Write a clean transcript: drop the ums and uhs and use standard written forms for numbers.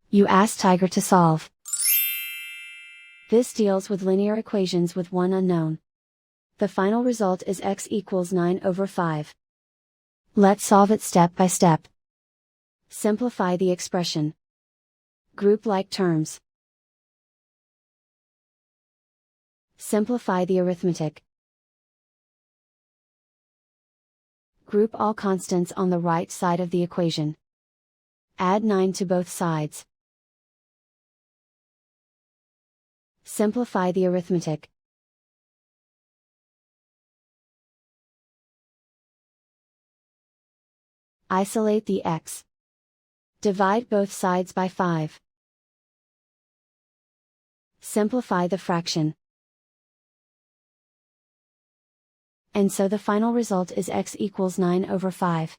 You ask Tiger to solve. This deals with linear equations with one unknown. The final result is x equals 9/5. Let's solve it step by step. Simplify the expression. Group like terms. Simplify the arithmetic. Group all constants on the right side of the equation. Add 9 to both sides. Simplify the arithmetic. Isolate the x. Divide both sides by 5. Simplify the fraction. And so the final result is x equals 9/5.